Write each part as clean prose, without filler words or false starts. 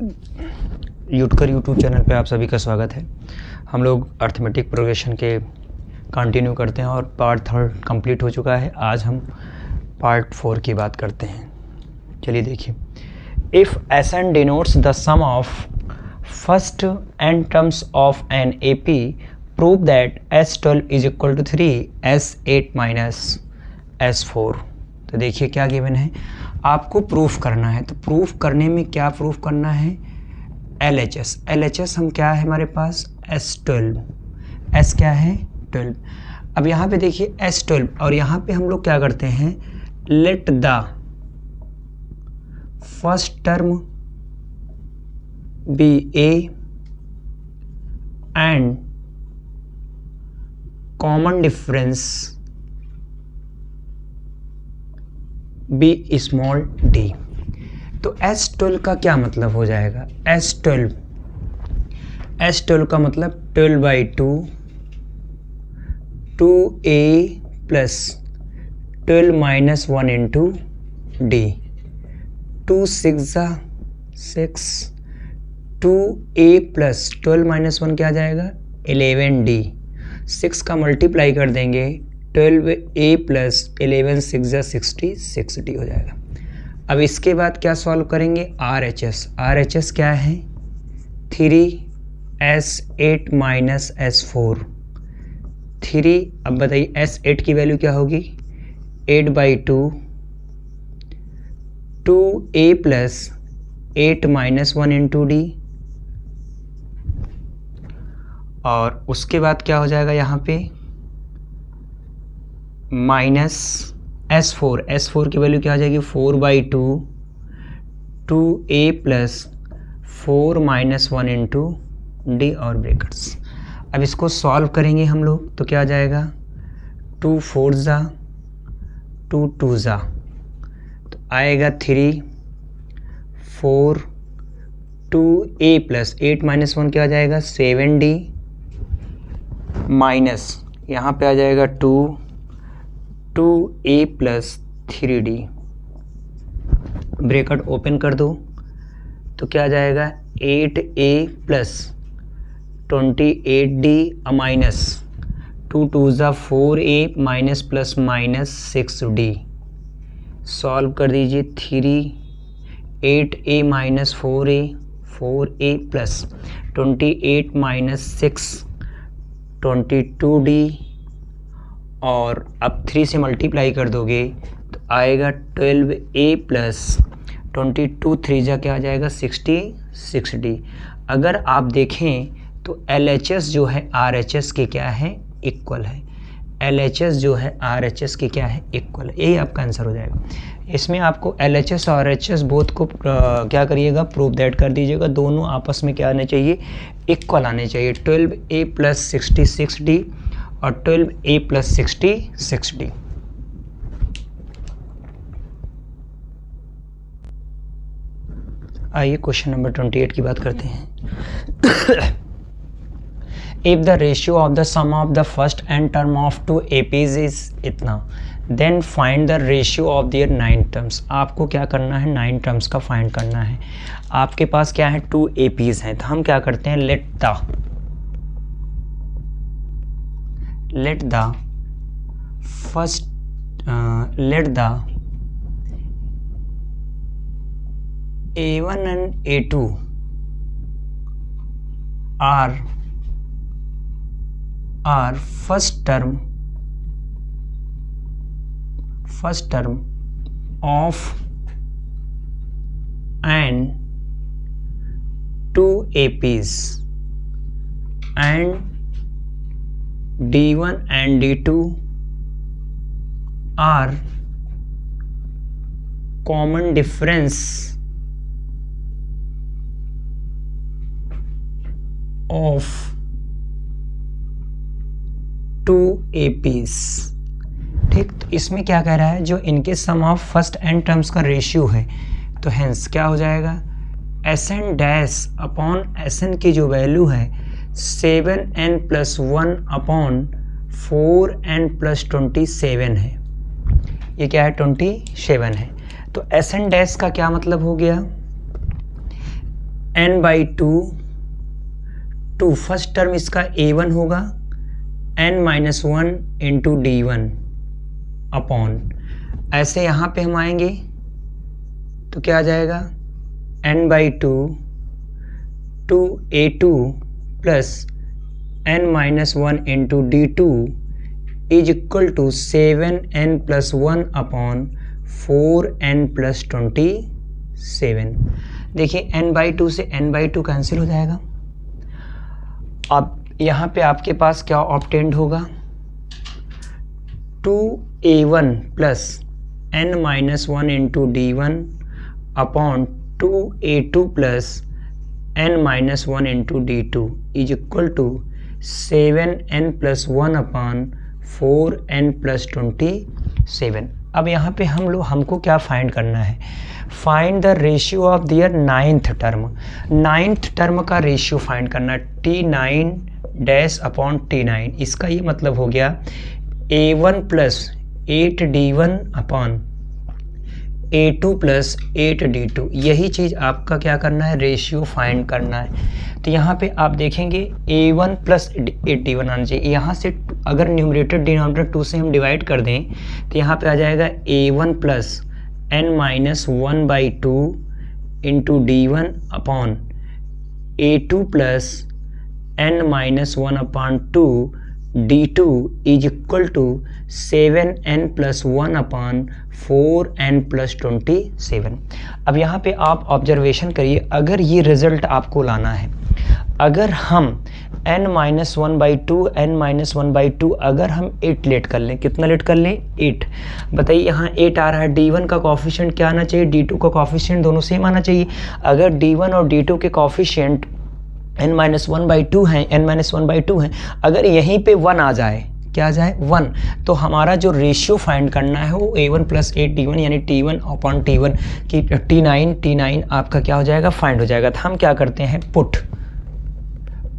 यूटकर YouTube channel पे आप सभी का स्वागत है। हम लोग अर्थमेटिक प्रोग्रेशन के कंटिन्यू करते हैं और पार्ट 3 कंप्लीट हो चुका है। आज हम पार्ट 4 की बात करते हैं। चलिए देखिए, if S N denotes the sum of first n terms of an AP, prove that S12 is equal to 3 S8 minus S4। तो देखिए क्या गिवन है, आपको प्रूफ करना है। तो प्रूफ करने में क्या प्रूफ करना है, LHS हम क्या है हमारे पास S12, S क्या है 12। अब यहाँ पे देखिए S12 और यहाँ पे हम लोग क्या करते हैं, let the first term be A and common difference be small d। तो S12 का क्या मतलब हो जाएगा, S12 का मतलब 12/2 2a plus 12 minus 1 into d, 2 6 6, 2a plus 12 minus 1 क्या आ जाएगा 11d, 6 का मल्टीप्लाई कर देंगे 12a प्लस 11 6 60, 6d हो जाएगा। अब इसके बाद क्या सॉल्व करेंगे, RHS क्या है 3S8 माइनस S4 3। अब बताइए S8 की वैल्यू क्या होगी 8/2 2a plus 8 minus 1 into d, और उसके बाद क्या हो जाएगा यहाँ पे माइनस S4 की वैल्यू क्या आ जाएगी 4/2 2a plus 4 minus 1 into D और ब्रैकेट्स। अब इसको सॉल्व करेंगे हम लोग तो क्या आ जाएगा 2 4 2 2 तो आएगा 3 4 2a प्लस 8 माइनस 1 क्या आ जाएगा 7d माइनस यहाँ पे आ जाएगा 2a plus 3d, bracket open कर दो तो क्या आ जाएगा 8a plus 28d minus 2 2 4a minus plus minus 6d। Solve कर दीजिए 8a minus 4a plus 28 minus 6 22d, और अब 3 से मल्टीप्लाई कर दोगे तो आएगा 12a प्लस 22 3 क्या आ जाएगा 66d। अगर आप देखें तो LHS जो है RHS के क्या है इक्वल है, LHS जो है RHS के क्या है इक्वल है। यही आपका आंसर हो जाएगा। इसमें आपको LHS और RHS बोथ को क्या करिएगा प्रूव दैट कर दीजिएगा, दोनों आपस में क्या आने चाहिए इक्वल आने चाहिए, 12a प्लस 66d और 12a प्लस 66d। आइए क्वेश्चन नंबर 28 की बात करते हैं। If the ratio of the sum of the first n term of 2 APs is इतना, then find the ratio of their 9 terms. आपको क्या करना है 9 टर्म्स का फाइंड करना है। आपके पास क्या है 2 APs हैं, तो हम क्या करते हैं let the A1 and A2 are first term of and 2 APs, and D1 and D2 are common difference of 2 APs। ठीक, तो इसमें क्या कह रहा है, जो इनके सम ऑफ फर्स्ट n टर्म्स का रेशियो है, तो हेंस क्या हो जाएगा Sn डैश अपॉन Sn की जो वैल्यू है 7n plus 1 upon 4n plus 27 है। ये क्या है 27 है। तो Sn डैश का क्या मतलब हो गया, n/2 टू फर्स्ट टर्म इसका a1 होगा n-1 इंटू d1 अपॉन, ऐसे यहाँ पे हम आएंगे तो क्या आ जाएगा n/2 two a2 plus n-1 into d2 is equal to 7n + 1 upon 4n + 27। देखिए n/2 से n/2 कैंसिल हो जाएगा। अब यहाँ पे आपके पास क्या ऑब्टेंड होगा 2a1 plus n-1 into d1 upon 2a2 plus n-1 into d2 is equal to 7n + 1 upon 4n + 27। अब यहाँ पे हमको क्या फाइंड करना है, find the ratio of their ninth term का रेशियो फाइंड करना है T9 डैश अपॉन T9। इसका ये मतलब हो गया a1 plus 8d1 upon a2 plus 8d2। यही चीज़ आपका क्या करना है, रेशियो फाइंड करना है। तो यहाँ पे आप देखेंगे a1 प्लस 8d1 आना चाहिए। यहाँ से अगर न्यूमरेटर डिनोमिनेटर 2 से हम डिवाइड कर दें तो यहाँ पे आ जाएगा a1 plus n-1/2 into d1 upon a2 plus n-1 upon 2 d2 is equal to 7n + 1 upon 4n + 27। अब यहाँ पे आप ऑब्जर्वेशन करिए, अगर ये रिजल्ट आपको लाना है, अगर हम n-1/2 अगर हम 8 लेट कर लें, कितना लेट कर लें 8, बताइए यहाँ 8 आ रहा है, d1 का कॉफिशिएंट क्या आना चाहिए, d2 का कॉफिशिएंट दोनों सेम आना चाहिए। अगर d1 और d2 के कॉफिशिएंट n-1/2 हैं, अगर यहीं पे 1 आ जाए, क्या आ जाए 1, तो हमारा जो रेशियो फाइंड करना है वो a1 प्लस 8d1 यानी T1 अपॉन T1 की T9 आपका क्या हो जाएगा, फाइंड हो जाएगा। तो हम क्या करते हैं,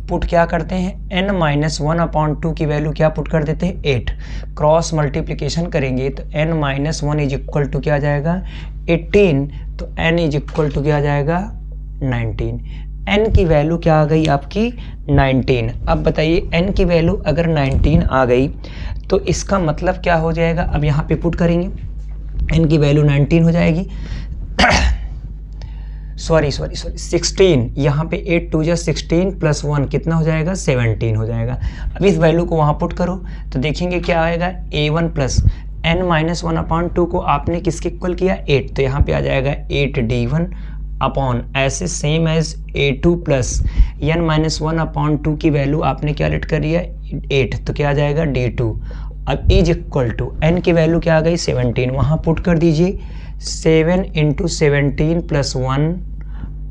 पुट क्या करते हैं, n-1 अपॉन 2 की वैल्यू क्या पुट कर देते हैं 8, क्रॉस मल्टीप्लिकेशन करेंगे तो n-1 इज इक्वल टू क्या आ जाएगा 18, तो n इज इक्वल टू क्या आ जाएगा 19। n की वैल्यू क्या आ गई आपकी 19। अब बताइए n की वैल्यू अगर 19 आ गई तो इसका मतलब क्या हो जाएगा, अब यहाँ पे पुट करेंगे n की वैल्यू 19 हो जाएगी सॉरी 16, यहाँ पे 8 2 जा 16 प्लस 1 कितना हो जाएगा 17 हो जाएगा। अब इस वैल्यू को वहाँ पुट करो तो देखेंगे क्या आएगा a1 प्लस n-1 अपॉन 2 को आपने किसके इक्वल किया 8, तो यहाँ पे आ जाएगा 8d1 अपॉन ऐसे same as a2 plus n-1 upon 2 की वैल्यू आपने क्या लेट कर लिया 8, तो क्या आ जाएगा d2। अब इज इक्वल टू n की वैल्यू क्या आ गई 17, वहाँ पुट कर दीजिए 7 into 17 plus 1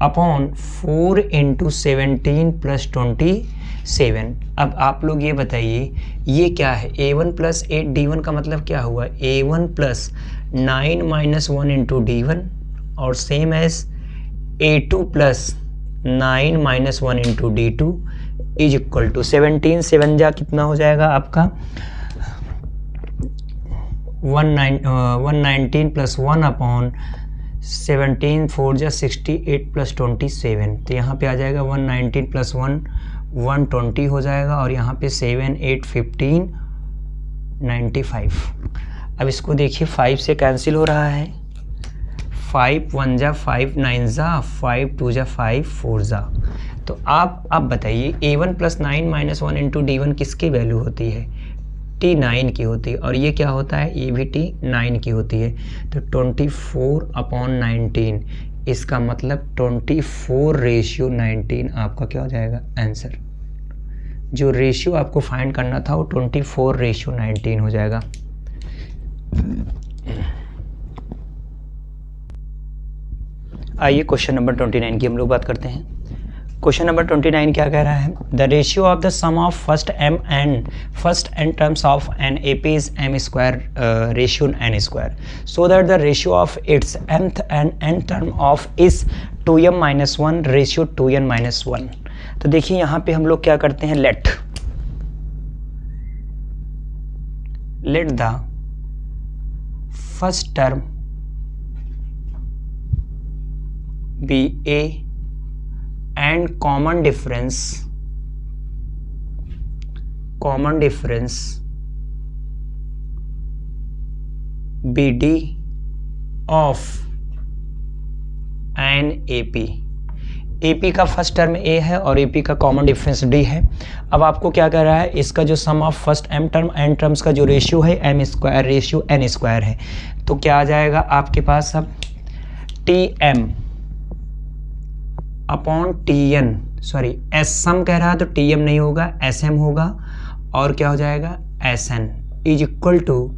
upon 4 into 17 plus 27। अब आप लोग ये बताइए ये क्या है, a1 प्लस 8d1 का मतलब क्या हुआ, a1 plus 9 minus 1 into d1 और same as a2 plus 9 minus 1 into d2 is equal to 17 7 जा कितना हो जाएगा आपका 119 प्लस 1 अपॉन 17 4 जा 68 प्लस 27, तो यहाँ पे आ जाएगा 119 प्लस 1 120 हो जाएगा और यहाँ पे 7 8 15 95। अब इसको देखिए 5 से कैंसिल हो रहा है, 5 1 जा 5 9 जा 5 2 जा 5 4 जा। तो आप बताइए a1 plus 9 minus 1 into d1 किसकी वैल्यू होती है, T9 की होती है, और ये क्या होता है ये भी T9 की होती है। तो 24 अपॉन 19, इसका मतलब 24:19 आपका क्या हो जाएगा आंसर। जो रेशियो आपको फाइंड करना था वो 24:19 हो जाएगा। आइए क्वेश्चन नंबर 29 की हम लोग बात करते हैं। क्वेश्चन नंबर 29 क्या कह रहा है, the ratio of the sum of first n terms of n AP is m square ratio n square so that the ratio of its mth and n term of is 2m-1 ratio 2n-1। तो देखिए यहाँ पे हम लोग क्या करते हैं, let the first term be a and common difference BD of an AP का फर्स्ट टर्म A है और AP का कॉमन डिफरेंस D है। अब आपको क्या कर रहा है, इसका जो sum of first M term N terms का जो रेशियो है M² रेशियो N² है, तो क्या आ जाएगा आपके पास अब TM upon TN, sorry S सम कह रहा है तो TM नहीं होगा, SM होगा, और क्या हो जाएगा SN is equal to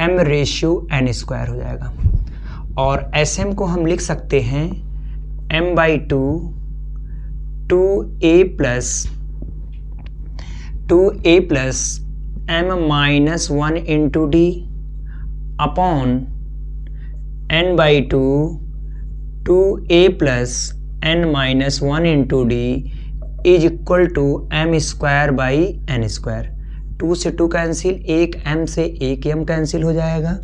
M ratio N² हो जाएगा। और SM को हम लिख सकते हैं M/2 2A plus M-1 into D upon N/2 2A plus N-1 into D is equal to M²/N²। 2 से 2 कैंसिल, एक M से एक M कैंसिल हो जाएगा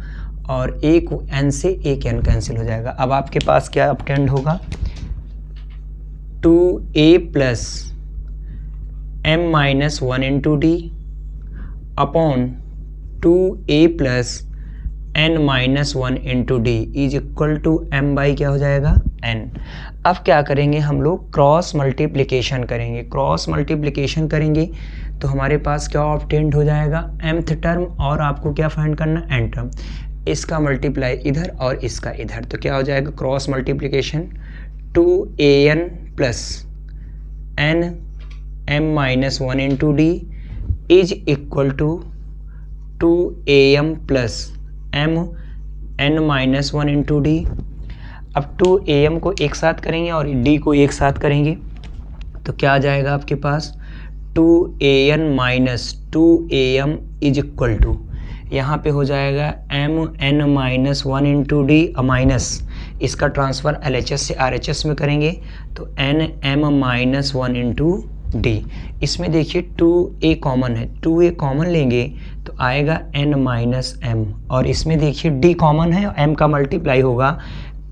और एक N से एक N कैंसिल हो जाएगा। अब आपके पास क्या अपटेंड होगा 2A plus M-1 into D upon 2A plus N-1 into D is equal to M/ क्या हो जाएगा N। अब क्या करेंगे हम लोग, क्रॉस मल्टीप्लिकेशन करेंगे। क्रॉस मल्टीप्लिकेशन करेंगे तो हमारे पास क्या ऑब्टेंड हो जाएगा mth टर्म, और आपको क्या फाइंड करना n टर्म, इसका मल्टीप्लाई इधर और इसका इधर, तो क्या हो जाएगा cross multiplication 2an plus n M-1 into D is equal to 2am plus m N-1 into D। अब 2am को एक साथ करेंगे और D को एक साथ करेंगे तो क्या आ जाएगा आपके पास 2an minus 2am is equal to, यहाँ पे हो जाएगा Mn-1 इंटू D माइनस इसका ट्रांसफ़र LHS से RHS में करेंगे तो Nm-1 इंटू D। इसमें देखिए 2a कॉमन है, 2a कॉमन लेंगे तो आएगा n-m, और इसमें देखिए D कॉमन है, m का मल्टीप्लाई होगा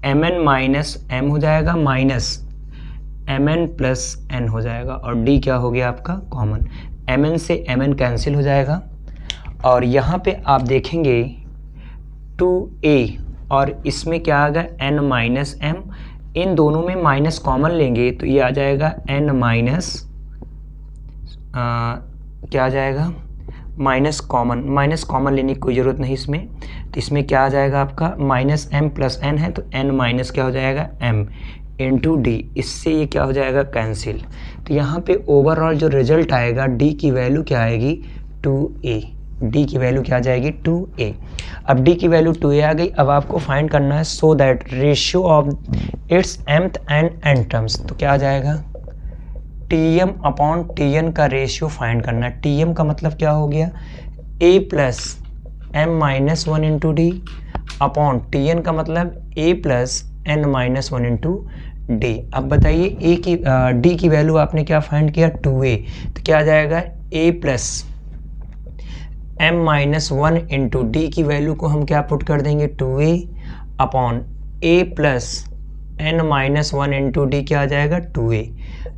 Mn-m हो जाएगा माइनस Mn प्लस n हो जाएगा, और D क्या हो गया आपका कॉमन, Mn से Mn कैंसिल हो जाएगा। और यहाँ पे आप देखेंगे 2a और इसमें क्या आ गया n-m, इन दोनों में माइनस कॉमन लेंगे तो ये आ जाएगा n माइनस क्या आ जाएगा माइनस कॉमन लेने की कोई ज़रूरत नहीं इसमें, तो इसमें क्या आ जाएगा आपका माइनस m प्लस n है तो n माइनस क्या हो जाएगा m इंटू D, इससे ये क्या हो जाएगा कैंसिल। तो यहाँ पे ओवरऑल जो रिजल्ट आएगा D की वैल्यू क्या आएगी 2a, D की वैल्यू क्या आ जाएगी 2a। अब D की वैल्यू 2a आ गई। अब आपको फाइंड करना है so that ratio of its mth and n terms, तो क्या आ जाएगा Tm अपॉन Tn का रेशियो फाइंड करना है। Tm का मतलब क्या हो गया a plus M-1 into D upon Tn का मतलब a plus N-1 into D। अब बताइए D की वैल्यू आपने क्या फाइंड किया 2a, तो क्या आ जाएगा a plus M-1 into D की वैल्यू को हम क्या पुट कर देंगे 2a upon a plus N-1 into D क्या आ जाएगा 2a।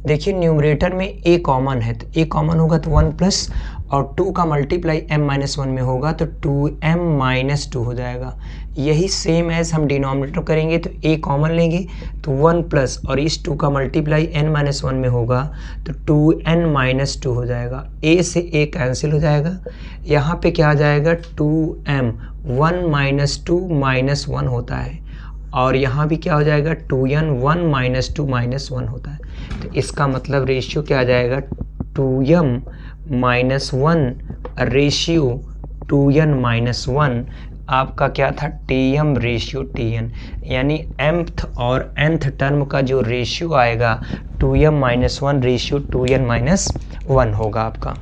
देखिए न्यूमरेटर में a कॉमन है तो a कॉमन होगा तो 1 प्लस, और 2 का मल्टीप्लाई M-1 में होगा तो 2m-2 हो जाएगा। यही सेम एज हम डिनोमिनेटर करेंगे तो a कॉमन लेंगे तो 1 प्लस, और इस 2 का मल्टीप्लाई n-1 में होगा तो 2n-2 हो जाएगा। a से a कैंसिल हो जाएगा, यहाँ पे क्या आ जाएगा 2m 1 - 2 -1 होता है, और यहाँ भी क्या हो जाएगा 2n 1 - 2 -1 होता है। तो इसका मतलब रेशियो क्या आ जाएगा 2m - 1 रेशियो 2n - 1 आपका क्या था Tm रेशियो Tn, यानी mth और nth टर्म का जो रेशियो आएगा 2m - 1 रेशियो 2n - 1 होगा आपका।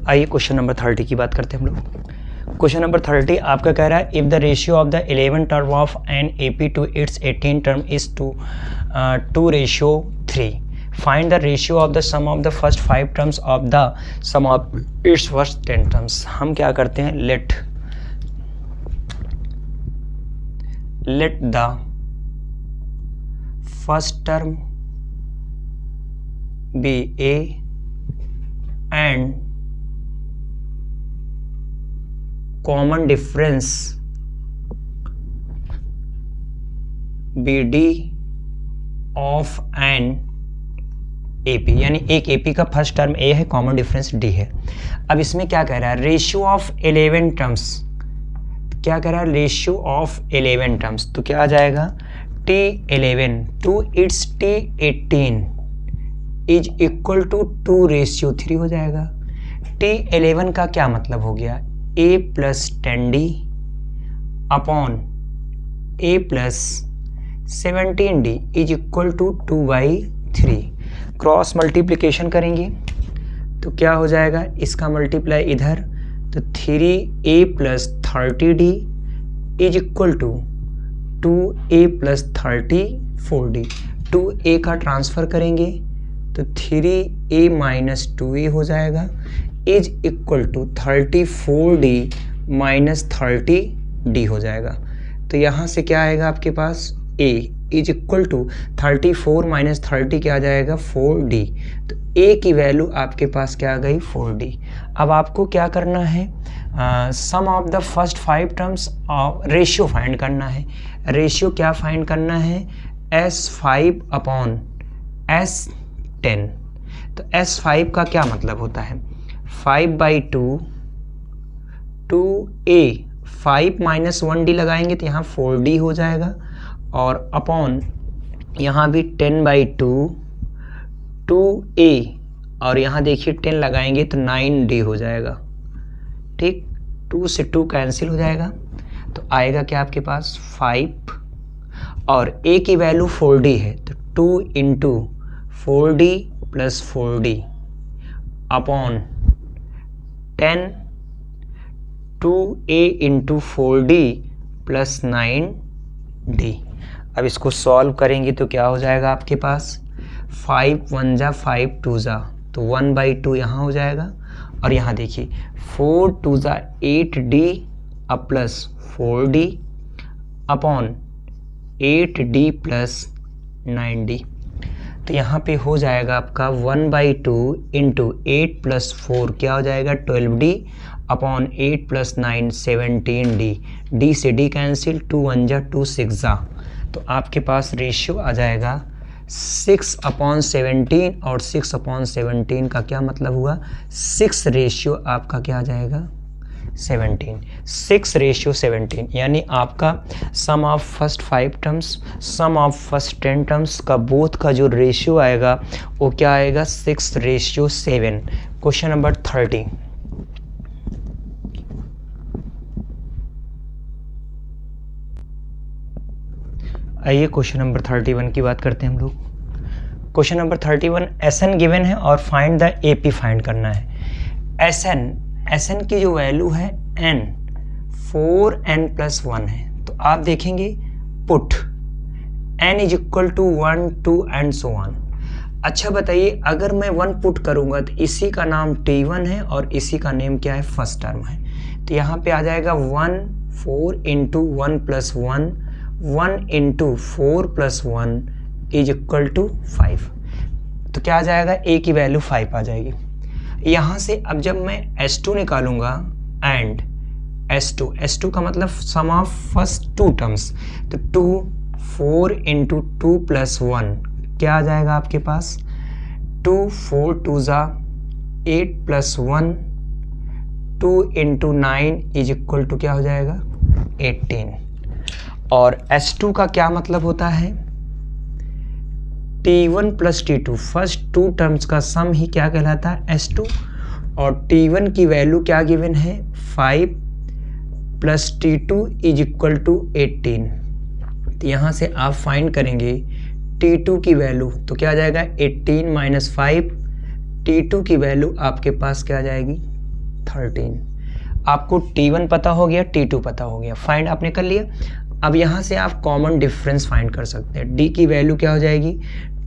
आइए क्वेश्चन नंबर 30 की बात करते हैं हम लोग। क्वेश्चन नंबर 30 आपका कह रहा है if the ratio of the 11 term of an AP to its 18 term is 2:3, find the ratio of the sum of the first 5 terms of the sum of its first 10 terms. हम क्या करते हैं let the first term be A and common difference be D of an AP, यानी एक AP का first term ए है, common difference D है। अब इसमें क्या कह रहा है, रेशियो ऑफ 11 टर्म्स, क्या कह रहा है, रेशियो ऑफ 11 टर्म्स, तो क्या आ जाएगा, T11 to its T18 is equal to 2:3 हो जाएगा। T11 का क्या मतलब हो गया, a plus 10d upon a plus 17d is equal to 2/3। Cross multiplication करेंगे तो क्या हो जाएगा, इसका मल्टीप्लाई इधर, तो 3a plus 30d is equal to 2a plus 34d। 2a का ट्रांसफ़र करेंगे तो 3a माइनस 2a हो जाएगा is equal to 34d minus 30d हो जाएगा। तो यहाँ से क्या आएगा आपके पास, a is equal to 34 minus 30 क्या आ जाएगा, 4d। तो a की वैल्यू आपके पास क्या आ गई, 4d। अब आपको क्या करना है, sum of the first 5 terms ratio find करना है। रेशियो क्या फाइंड करना है, S5 अपॉन S10। तो S5 का क्या मतलब होता है, 5/2 2a, 5 माइनस 1d लगाएंगे तो यहाँ 4d हो जाएगा, और अपॉन यहाँ भी 10/2 2a, और यहाँ देखिए 10 लगाएंगे तो 9d हो जाएगा। ठीक, 2 से 2 कैंसिल हो जाएगा, तो आएगा क्या आपके पास 5, और a की वैल्यू 4d है तो 2 into 4d plus 4d upon 10 2a into 4d plus 9d। अब इसको सॉल्व करेंगे तो क्या हो जाएगा आपके पास, 5 1 जा 5 2 जा, तो 1/2 यहाँ हो जाएगा, और यहाँ देखिए 4 2 जा 8d अब plus 4d upon 8d plus 9d। तो यहाँ पे हो जाएगा आपका 1/2 इंटू 8 प्लस 4 क्या हो जाएगा, 12d upon 8 plus 9 17d। d से d कैंसिल, 2 1 जा 2 6 जा, तो आपके पास रेशियो आ जाएगा 6/17, और 6/17 का क्या मतलब हुआ, 6 रेशियो आपका क्या आ जाएगा 17, 6:17, यानी आपका sum of first 5 terms, sum of first 10 terms का बोथ का जो रेशियो आएगा वो क्या आएगा, 6:7। Question number 30। आइए क्वेश्चन नंबर 31 की बात करते हैं हम लोग। क्वेश्चन नंबर 31, Sn गिवन है और फाइंड द AP फाइंड करना है। Sn की जो वैल्यू है n 4n+1 है, तो आप देखेंगे put n is equal to 1 2 and so on. अच्छा बताइए, अगर मैं 1 पुट करूंगा तो इसी का नाम T1 है और इसी का नेम क्या है, फर्स्ट टर्म है, तो यहाँ पे आ जाएगा 1 4 into 1 plus 1 1 into 4 plus 1 is equal to 5। तो क्या आ जाएगा, a की वैल्यू 5 आ जाएगी। यहाँ से अब जब मैं S2 निकालूंगा एंड S2 का मतलब सम ऑफ फर्स्ट 2 टर्म्स, तो 2 4 इंटू 2 प्लस 1 क्या आ जाएगा आपके पास, 2 4 2 जा 8 plus 1 2 into 9 is equal to क्या हो जाएगा 18। और S2 का क्या मतलब होता है, T1 plus T2, first 2 terms का सम ही क्या कहलाता है S2, और T1 की वैल्यू क्या गिवन है 5 plus T2 is equal to 18। तो यहाँ से आप फाइंड करेंगे T2 की वैल्यू, तो क्या आ जाएगा 18 माइनस 5, T2 की वैल्यू आपके पास क्या आ जाएगी 13। आपको T1 पता हो गया, T2 पता हो गया, फाइंड आपने कर लिया। अब यहाँ से आप कॉमन डिफरेंस फाइंड कर सकते हैं। D की वैल्यू क्या हो जाएगी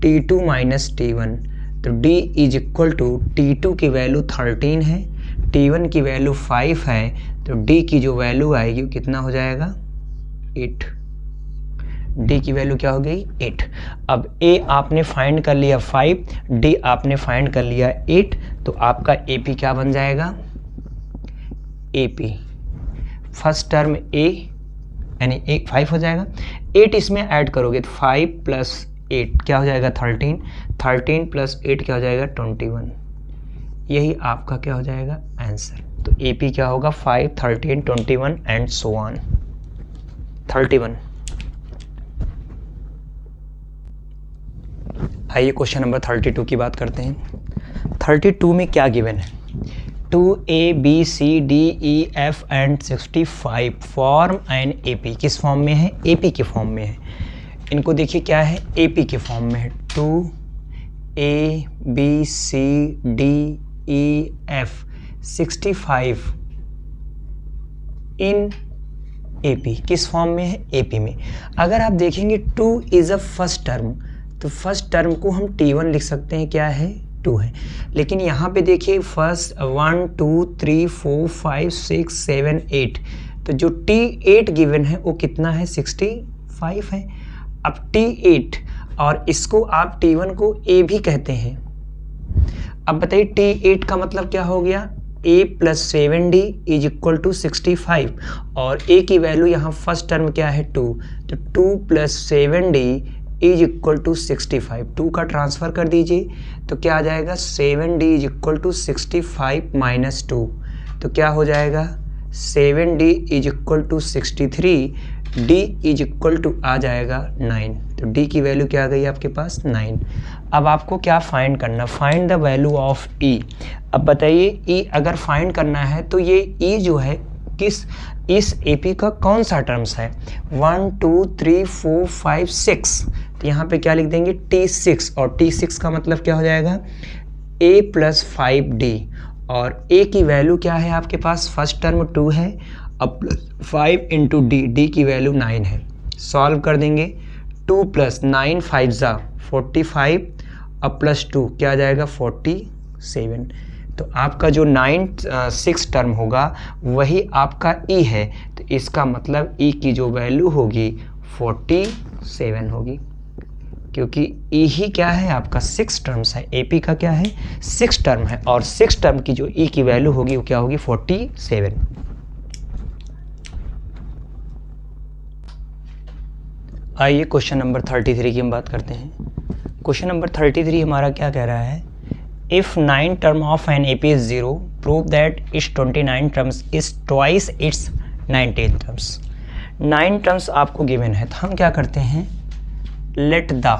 T2 माइनस T1, तो D is equal to T2 की वैल्यू 13 है, T1 की वैल्यू 5 है, तो D की जो वैल्यू आएगी वो कितना हो जाएगा 8। डी की वैल्यू क्या हो गई 8। अब ए आपने फाइंड कर लिया 5, डी आपने फाइंड कर लिया 8, तो आपका ए पी क्या बन जाएगा, ए पी फर्स्ट टर्म ए यानी 5 हो जाएगा, 8 इसमें ऐड करोगे तो 5 + 8 क्या हो जाएगा 13, 13 + 8 क्या हो जाएगा 21। यही आपका क्या हो जाएगा आंसर। तो ए पी क्या होगा 5, 13, 21 एंड सो ऑन 31। आइए क्वेश्चन नंबर 32 की बात करते हैं। 32 में क्या गिवन है, 2a b c d e f and 65 form an A P. किस फॉर्म में है, ए पी के फॉर्म में है। इनको देखिए क्या है, ए पी के फॉर्म में है। 2a b c d e f 65 इन ए पी। किस फॉर्म में है, ए पी में। अगर आप देखेंगे 2 इज़ अ फर्स्ट टर्म, तो फर्स्ट टर्म को हम T1 लिख सकते हैं, क्या है 2 है। लेकिन यहाँ पे देखिए फर्स्ट 1 2 3 4 5 6 7 8, तो जो T8 गिवन है वो कितना है 65 है। अब T8 और इसको आप T1 को A भी कहते हैं। अब बताइए T8 का मतलब क्या हो गया, a + 7d = 65 और a की वैल्यू यहाँ फर्स्ट टर्म क्या है 2, तो 2 + 7d = 65। 2 का ट्रांसफ़र कर दीजिए तो क्या आ जाएगा 7d = 65 - 2, तो क्या हो जाएगा 7d = 63, d आ जाएगा 9। तो d की वैल्यू क्या आ गई आपके पास 9। अब आपको क्या फाइंड करना, find the value of e। अब बताइए e अगर फाइंड करना है तो ये e जो है किस, इस AP का कौन सा टर्म्स है, 1 2 3 4 5 6, तो यहाँ पे क्या लिख देंगे T6, और T6 का मतलब क्या हो जाएगा a + 5d, और a की वैल्यू क्या है आपके पास, फर्स्ट टर्म 2 है, अब 5 × d, d की वैल्यू 9 है। सॉल्व कर देंगे, 2 + 9 5 45, अब +2 क्या आ जाएगा 47। तो आपका जो 6 टर्म होगा वही आपका e है, तो इसका मतलब e की जो वैल्यू होगी 47 होगी, क्योंकि e ही क्या है आपका 6 टर्म्स है। AP का क्या है 6 टर्म है, और 6 टर्म की जो e की वैल्यू होगी वो क्या होगी 47। आइए क्वेश्चन नंबर 33 की हम बात करते हैं। क्वेश्चन नंबर 33 हमारा क्या कह रहा है, If 9 term of an AP is 0, prove that its 29 terms is twice its 19 terms। 9 terms आपको गिवन है, तो हम क्या करते हैं, let the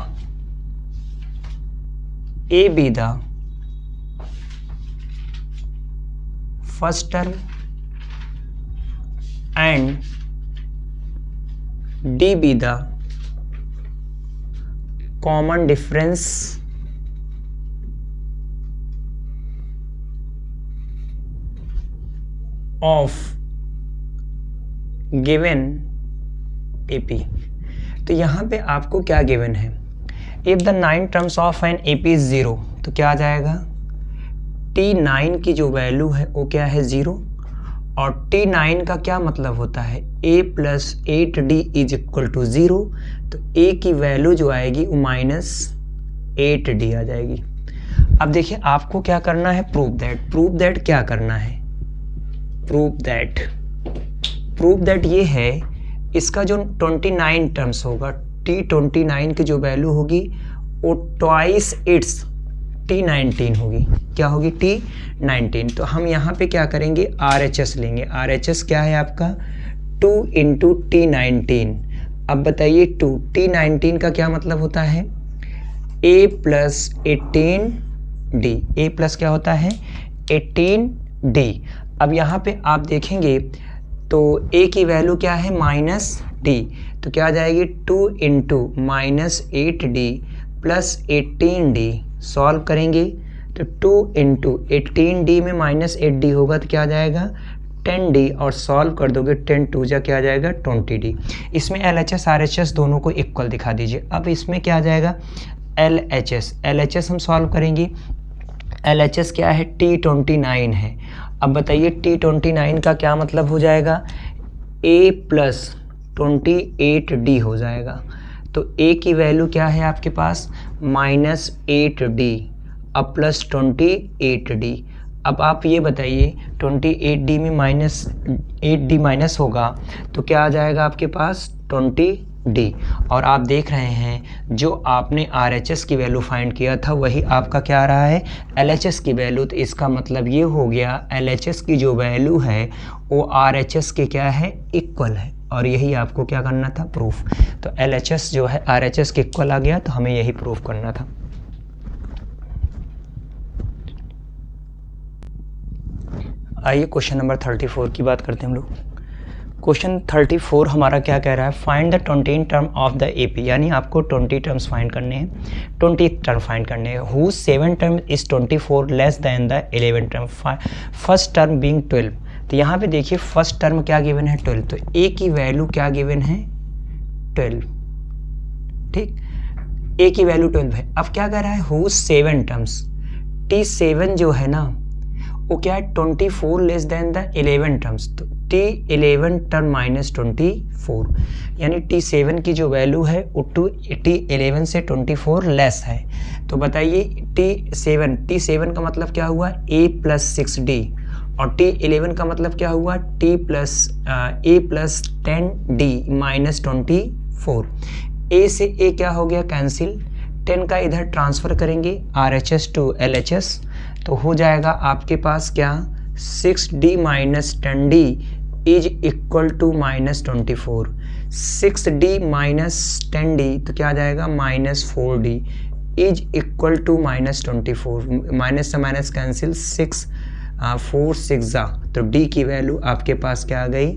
A be the first term and D be the common difference of given AP। तो यहाँ पे आपको क्या गिवन है, if the 9 terms of an AP is 0, तो क्या आ जाएगा T9 की जो वैल्यू है वो क्या है 0, और T9 का क्या मतलब होता है a + 8d = 0, तो a की वैल्यू जो आएगी वो -8d आ जाएगी। अब देखिए आपको क्या करना है, प्रूव दैट क्या करना है, प्रूव दैट ये है, इसका जो 29 टर्म्स होगा T29 की जो वैल्यू होगी वो ट्वाइस इट्स T19 होगी, क्या होगी T19। तो हम यहाँ पे क्या करेंगे RHS लेंगे, RHS क्या है आपका 2 × T19। अब बताइए 2 T19 का क्या मतलब होता है a + 18d, a प्लस क्या होता है 18d। अब यहाँ पे आप देखेंगे तो a की वैल्यू क्या है -d, तो क्या आ जाएगी 2 × -8d + 18d। सॉल्व करेंगे तो 2 × 18d में -8d होगा तो क्या आ जाएगा 10d, और सॉल्व कर दोगे 10 2 जा क्या आ जाएगा 20d। इसमें LHS RHS दोनों को इक्वल दिखा दीजिए। अब इसमें क्या आ जाएगा LHS हम सॉल्व करेंगे, LHS क्या है T29 है। अब बताइए T29 का क्या मतलब हो जाएगा a + 28d हो जाएगा। तो a की वैल्यू क्या है आपके पास -8d अब प्लस 28d। अब आप ये बताइए 28d में -8d माइनस होगा तो क्या आ जाएगा आपके पास 20d। और आप देख रहे हैं जो आपने RHS की वैल्यू फाइंड किया था वही आपका क्या आ रहा है LHS की वैल्यू। तो इसका मतलब ये हो गया LHS की जो वैल्यू है वो RHS के क्या है इक्वल है, और यही आपको क्या करना था प्रूफ। तो LHS जो है RHS के इक्वल आ गया, तो हमें यही प्रूफ करना था। आइए क्वेश्चन नंबर 34 की बात करते हैं हम लोग। क्वेश्चन 34 हमारा क्या कह रहा है, find the 20 term of the AP, यानी आपको 20 टर्म्स फाइंड करने हैं, 20 टर्म फाइंड करने हैं। Whose 7 term is 24 less than the 11 term, first term being 12। तो यहाँ पे देखिए फर्स्ट टर्म क्या गिवन है 12, तो A की वैल्यू क्या गिवन है 12, ठीक, A की वैल्यू 12 है। अब क्या कह रहा है हुज 7 टर्म्स, T7 जो है ना वो क्या है 24 लेस देन द 11 टर्म्स, तो T11 टर्म माइनस 24, यानी T7 की जो वैल्यू है वो T11 से 24 लेस है। तो बताइए T7 का मतलब क्या हुआ A प्लस 6D, और T11 का मतलब क्या हुआ A plus 10D minus 24। A से A क्या हो गया कैंसिल, 10 का इधर ट्रांसफ़र करेंगे RHS टू LHS, तो हो जाएगा आपके पास क्या 6D minus 10D is equal to minus 24। 6D minus 10D तो क्या आ जाएगा -4D is equal to minus 24। Minus से माइनस कैंसिल, 6 4 6 जा, तो D की वैल्यू आपके पास क्या आ गई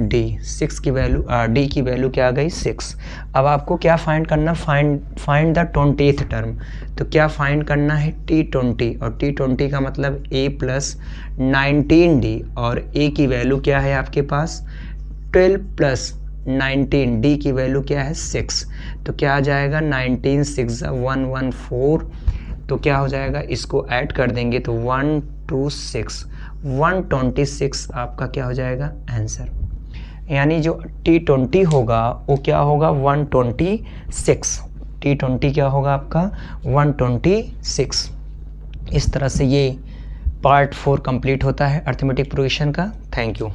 D, 6 की वैल्यू D की वैल्यू क्या आ गई 6। अब आपको क्या फाइंड करना, फाइंड द 20th टर्म, तो क्या फाइंड करना है T20, और T20 का मतलब A प्लस 19D, और A की वैल्यू क्या है आपके पास 12 प्लस 19, D की वैल्यू क्या है 6, तो क्या आ जाएगा 19 6 114, तो क्या हो जाएगा इसको ऐड कर देंगे तो 126 126 आपका क्या हो जाएगा आंसर। यानी जो T20 होगा वो क्या होगा 126, T20 क्या होगा आपका 126। इस तरह से ये पार्ट 4 कंप्लीट होता है अर्थमेटिक प्रोग्रेशन का। Thank you.